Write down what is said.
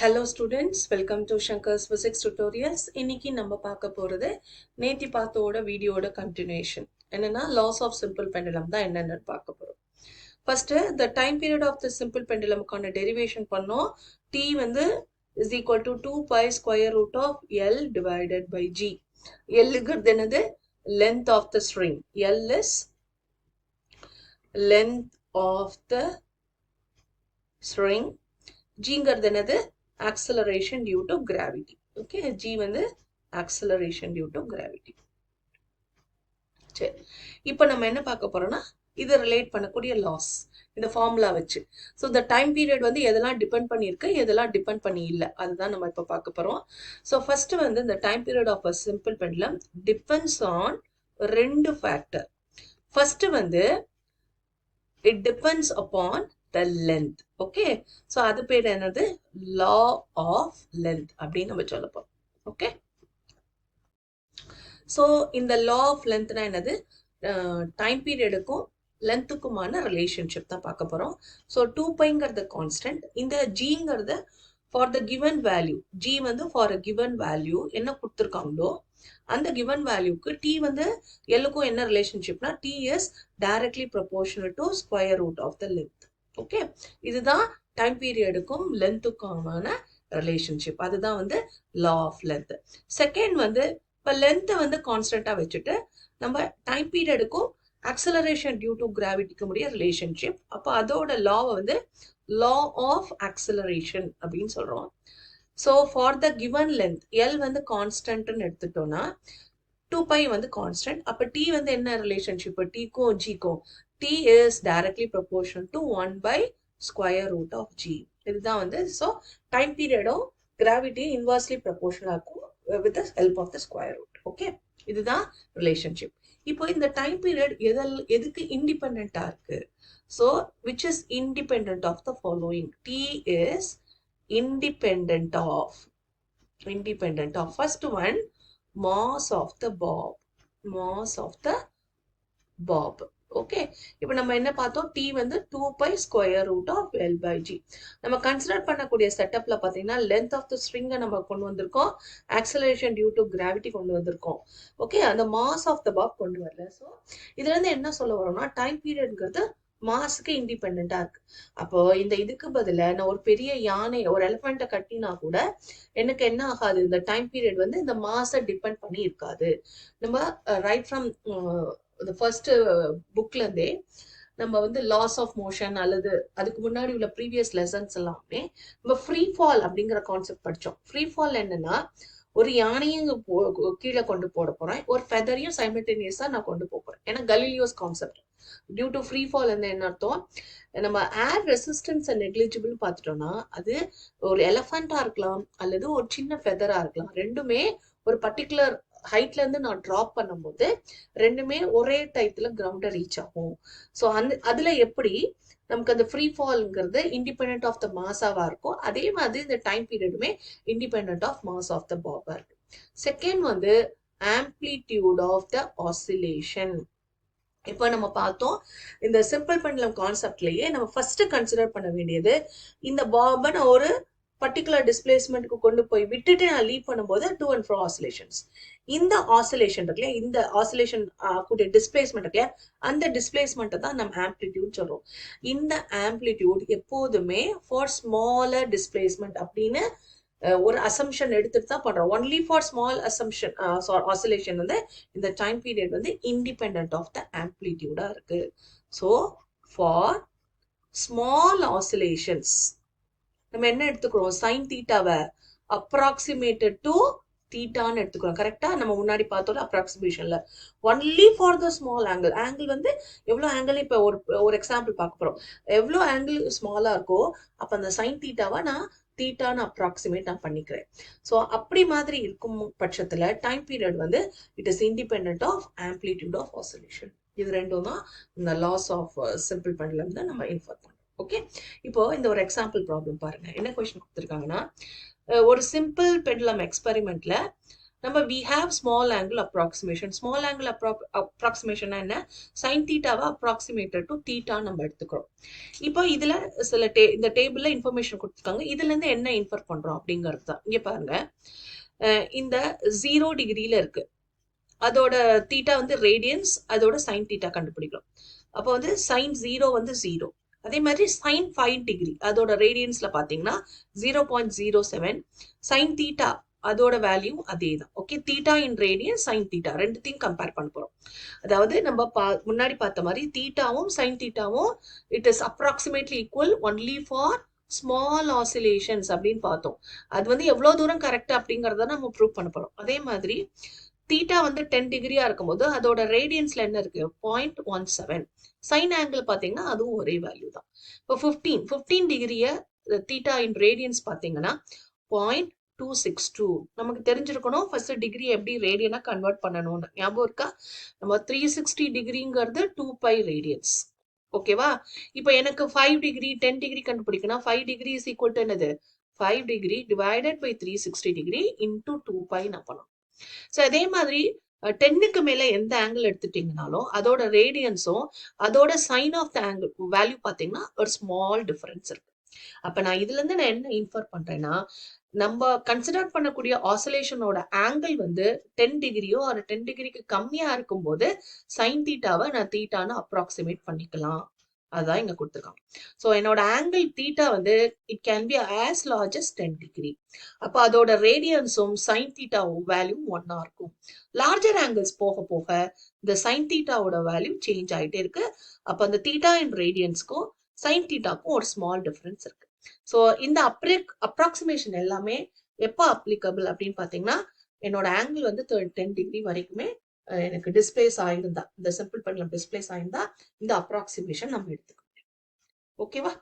Hello students, welcome to Shankar's Physics Tutorials. இன்னைக்கு நம்ம பார்க்க போறது நேத்தி பார்த்தோட வீடியோட continuation. என்னன்னா laws of simple pendulum தான் என்னன்னு பார்க்க போறோம். First, the time period of the simple pendulum கான derivation பண்ணோம். T வந்து is equal to 2 pi square root of L divided by G. L ங்கிறது என்னது? Length of the string. L is length of the string. G ங்கிறது என்னது? Acceleration due to gravity. Okay, G வந்து acceleration due to gravity. சரி, இப்போ நம்ம என்ன பார்க்க போறோம்னா இதை ரிலேட் பண்ணக்கூடிய லாஸ் இந்த ஃபார்முலா வச்சு. ஸோ இந்த டைம் பீரியட் வந்து எதெல்லாம் டிபெண்ட் பண்ணியிருக்கு, எதெல்லாம் டிபெண்ட் பண்ணி இல்லை, அதுதான் நம்ம இப்போ பார்க்க போறோம். ஸோ ஃபர்ஸ்ட் வந்து இந்த time period of a simple pendulum depends on ரெண்டு ஃபேக்டர். ஃபர்ஸ்ட் வந்து it depends upon the length. Okay, so அது பேர் என்னது? law of length அப்படின்னு நம்ம சொல்ல போறோம். Okay, so இந்த law of lengthனா என்னது? டைம் பீரியடுக்கும் லென்த்துக்குமான ரிலேஷன்ஷிப் தான் பார்க்க போறோம். ஸோ 2πங்கிறது கான்ஸ்டன்ட். இந்த ஜிங்கிறது for the given value, g வந்து ஃபார் அ கிவன் வேல்யூ என்ன கொடுத்துருக்காங்களோ அந்த கிவன் வேல்யூக்கு டி வந்து எல்லுக்கும் என்ன ரிலேஷன்ஷிப்னா T is directly proportional to square root of the length. Okay, இதுதான் டைம் பீரியடுக்கும் லென்த்துக்குமான ரிலேஷன்ஷிப். அதுதான் வந்து லா ஆஃப் லென்த். செகண்ட் வந்து இப்போ லென்த்தை வந்து கான்ஸ்டன்டா வச்சுட்டு நம்ம டைம் பீரியடுக்கும் ஆக்சலரேஷன் டியூ டு கிராவிட்டிக்கு முடிய ரிலேஷன்ஷிப். அப்போ அதோட லாவை வந்து லா ஆஃப் ஆக்சலரேஷன் அப்படின்னு சொல்றோம். So for the given length L வந்து கான்ஸ்டன்ட்னு எடுத்துட்டோம்னா 2π வந்து கான்ஸ்டன்ட். அப்போ டி வந்து என்ன ரிலேஷன்ஷிப்? டிக்கும் ஜிக்கும் T is directly proportional to 1 / square root of g. இதுதான் வந்து ஸோ டைம் பீரியடும் கிராவிட்டி இன்வர்ஸ்லி ப்ரொபோர்ஷனலாக இருக்கும் with the help of the square root. Okay, இதுதான் ரிலேஷன்ஷிப். இப்போ இந்த டைம் பீரியட் எதுக்கு இண்டிபெண்டா இருக்கு? So which is independent of the following. T is independent of first one, mass of the bob. Okay, இப்போ நம்ம என்ன பார்த்தோம்? டி வந்து 2π square root of L by G. நம்ம கன்சிடர் பண்ணக்கூடிய செட்டப்ல பார்த்தீங்கன்னா லென்த் ஆஃப் த ஸ்ட்ரிங்கை நம்ம கொண்டு வந்திருக்கோம், ஆக்சலரேஷன் டியூ டு கிராவிட்டி கொண்டு வந்திருக்கோம். ஓகே, அந்த மாஸ் ஆஃப் த பாப் கொண்டு வரல. ஸோ இதுல இருந்து என்ன சொல்ல வரோம்னா டைம் பீரியட்ங்கிறது மாஸுக்கு இண்டிபெண்டா இருக்கு. அப்போ இந்த இதுக்கு பதில நான் ஒரு பெரிய யானை, ஒரு எலிஃபெண்ட்டை கட்டினா கூட எனக்கு என்ன ஆகாது? இந்த டைம் பீரியட் வந்து இந்த மாஸை டிபெண்ட் பண்ணி இருக்காது. நம்ம ரைட் ஃப்ரம் இந்த ஃபர்ஸ்ட் புக்ல இருந்தே நம்ம வந்து லாஸ் ஆஃப் மோஷன் அல்லது அதுக்கு முன்னாடி உள்ள ப்ரீவியஸ் லெசன்ஸ் எல்லாமே நம்ம ஃப்ரீ ஃபால் அப்படிங்கிற கான்செப்ட் படிச்சோம். ஃப்ரீ ஃபால் என்னன்னா ஒரு யானையும் கீழே கொண்டு போட போறேன், ஒரு ஃபெதரையும் சைமல்டேனியஸா நான் கொண்டு போறேன். ஏன்னா Galileo's concept due to free fall என்ன அர்த்தம்? நம்ம ஏர் ரெசிஸ்டன்ஸ் நெக்லிஜிபிள் பார்த்துட்டோம்னா அது ஒரு எலஃபண்டா இருக்கலாம் அல்லது ஒரு சின்ன ஃபெதரா இருக்கலாம். ரெண்டுமே ஒரு பர்டிகுலர் ஹைட்ல இருந்து நான் டிராப் பண்ணும்போது ரெண்டுமே ஒரே டைப்ல கிரவுண்ட ரீச் ஆகும். ஸோ அதுல எப்படி நமக்கு அந்த ஃப்ரீ ஃபால்ங்கிறது இண்டிபெண்ட் ஆஃப் த மாஸாவா இருக்கும், அதே மாதிரி இந்த டைம் பீரியடுமே independent of mass of the பாபா இருக்கு. செகண்ட் வந்து ஆம்ப்ளிடியூட் ஆஃப் த ஆசிலேஷன். இப்போ நம்ம பார்த்தோம் இந்த சிம்பிள் பெண்டுலம் கான்செப்ட்லயே நம்ம ஃபர்ஸ்ட் கன்சிடர் பண்ண வேண்டியது இந்த பாபை நான் ஒரு பர்டிகுலர் டிஸ்பிளேஸ்மெண்ட்க்கு கொண்டு போய் விட்டுட்டு நான் லீவ் பண்ணும்போது டு அண்ட் ஃப்ரோ ஆசிலேஷன்ஸ். இந்த ஆசிலேஷன் இருக்குல்ல, இந்த ஆசிலேஷன் கூடிய டிஸ்பிளேஸ்மெண்ட் இருக்குல்ல, அந்த டிஸ்பிளேஸ்மெண்ட்டை தான் நம்ம ஆம்ப்ளிடியூட் சொல்றோம். இந்த ஆம்ப்ளிடியூட் எப்போதுமே ஃபார் ஸ்மாலர் டிஸ்பிளேஸ்மெண்ட் அப்படின்னு ஒரு அசம்ஷன் எடுத்துட்டு தான் பண்றோம். Only for small assumption oscillation வந்து இந்த டைம் பீரியட் வந்து இண்டிபெண்ட் ஆஃப் த ஆம்ப்ளிடியூடா இருக்கு. ஸோ ஃபார் ஸ்மால் ஆசிலேஷன்ஸ் நம்ம என்ன எடுத்துக்கிறோம்? சைன் தீட்டாவை அப்ராக்சிமேட்டட் டு தீட்டான்னு எடுத்துக்கிறோம். கரெக்டா நம்ம முன்னாடி பார்த்தோம் அப்ராக்சிமேஷன்ல only for the small angle. Angle வந்து எவ்வளவு ஆங்கிள் இப்போ ஒரு எக்ஸாம்பிள் பார்க்க போறோம். எவ்வளவு ஆங்கிள் ஸ்மாலா இருக்கோ அப்ப அந்த சைன் தீட்டாவை நான் தீட்டான்னு அப்ராக்சிமேட் நான் பண்ணிக்கிறேன். ஸோ அப்படி மாதிரி இருக்கும் பட்சத்துல டைம் பீரியட் வந்து it is independent of amplitude of oscillation. இது ரெண்டும் தான் இந்த லாஸ் ஆஃப் சிம்பிள் பெண்டுலம் தான் நம்ம இன்ஃபர் பண்றோம். ஓகே, இப்போ இந்த ஒரு எக்ஸாம்பிள் ப்ராப்ளம் பாருங்க. என்ன கொஸ்டின் கொடுத்துருக்காங்கன்னா ஒரு சிம்பிள் பெண்டுலம் எக்ஸ்பெரிமெண்ட்ல நம்ம we have small angle approximation. Small angle approximation என்ன? sin தீட்டாவை approximated to தீட்டா நம்ம எடுத்துக்கிறோம். இப்போ இதுல சில இந்த டேபிள்ல இன்ஃபர்மேஷன் கொடுத்துருக்காங்க. இதுல இருந்து என்ன இன்ஃபர் பண்றோம் அப்படிங்கிறது தான். இங்க பாருங்க, இந்த 0 டிகிரியில இருக்கு, அதோட தீட்டா வந்து ரேடியன்ஸ், அதோட சைன் தீட்டா கண்டுபிடிக்கிறோம். அப்போ வந்து சைன் 0 வந்து 0. அதே மாதிரி சைன் 5 டிகிரி அதோட ரேடியன்ஸ்ல பாத்தீங்கன்னா 0.07. சைன் தீட்டா அதோட வேல்யூ அதே தான். Okay, theta in radians, sine theta ரெண்டுத்தையும் கம்பேர் பண்ண போறோம். அதாவது நம்ம முன்னாடி பார்த்த மாதிரி தீட்டாவும் சைன் தீட்டாவும் it is approximately equal only for small oscillations அப்படின்னு பார்த்தோம். அது வந்து எவ்வளவு தூரம் கரெக்ட் அப்படிங்கறத நம்ம ப்ரூவ் பண்ண போறோம். அதே மாதிரி தீட்டா வந்து 10 டிகிரியா இருக்கும்போது அதோட ரேடியன்ஸ்ல என்ன இருக்கு? 0.17. சைன் ஆங்கிள் பாத்தீங்கன்னா அதுவும் ஒரே வேல்யூ தான். இப்போ 15 டிகிரிய தீட்டா இன் ரேடியன்ஸ் பாத்தீங்கன்னா 0.262. நமக்கு தெரிஞ்சிருக்கணும் ஃபர்ஸ்ட் டிகிரி எப்படி ரேடியனா கன்வெர்ட் பண்ணணும்னு. ஞாபகம் இருக்கா? நம்ம 360 டிகிரிங்கிறது 2 பை ரேடியன்ஸ். ஓகேவா? இப்போ எனக்கு 5 டிகிரி 10 டிகிரி கண்டுபிடிக்கணும். 5 டிகிரி இஸ் ஈக்குவல் டு என்னது? 5 degree divided by 360 degree into 2 by நான் பண்ணணும். ஸோ அதே மாதிரி 10க்கு மேல எந்த ஆங்கிள் எடுத்துட்டீங்கனாலும் அதோட ரேடியன்ஸும் அதோட sine of the angle value பார்த்தீங்கன்னா ஒரு ஸ்மால் டிஃபரன்ஸ் இருக்கு. அப்ப நான் இதுல இருந்து நான் என்ன இன்ஃபர் பண்றேன்னா, நம்ம கன்சிடர் பண்ணக்கூடிய ஆசோலேஷனோட ஆங்கிள் வந்து 10 டிகிரியோ ஒரு 10 டிகிரிக்கு கம்மியா இருக்கும்போது சைன் தீட்டாவை நான் தீட்டான்னு அப்ராக்சிமேட் பண்ணிக்கலாம். அதுதான் இங்க கொடுத்துருக்காங்க. ஸோ என்னோட ஆங்கிள் தீட்டா வந்து it can be as large as 10 degree. அப்போ அதோட ரேடியன்ஸும் சைன் தீட்டாவும் வேல்யூ ஒன்னா இருக்கும். லார்ஜர் ஆங்கிள்ஸ் போக போக இந்த சைன் தீட்டாவோட வேல்யூ சேஞ்ச் ஆயிட்டே இருக்கு. அப்போ அந்த தீட்டா இன் ரேடியன்ஸ்க்கும் சைன் தீட்டாக்கும் ஒரு ஸ்மால் டிஃபரன்ஸ் இருக்கு. ஸோ இந்த அப்ராக்சிமேஷன் எல்லாமே எப்போ அப்ளிகபிள் அப்படின்னு பாத்தீங்கன்னா, என்னோட ஆங்கிள் வந்து 10 டிகிரி வரைக்குமே எனக்கு டிஸ்பிளேஸ் ஆயிருந்தா, இந்த சிம்பிள் பண்ணல டிஸ்பிளேஸ் ஆயிருந்தா இந்த அப்ராக்சிமேஷன் நம்ம எடுத்துக்கணும். ஓகேவா?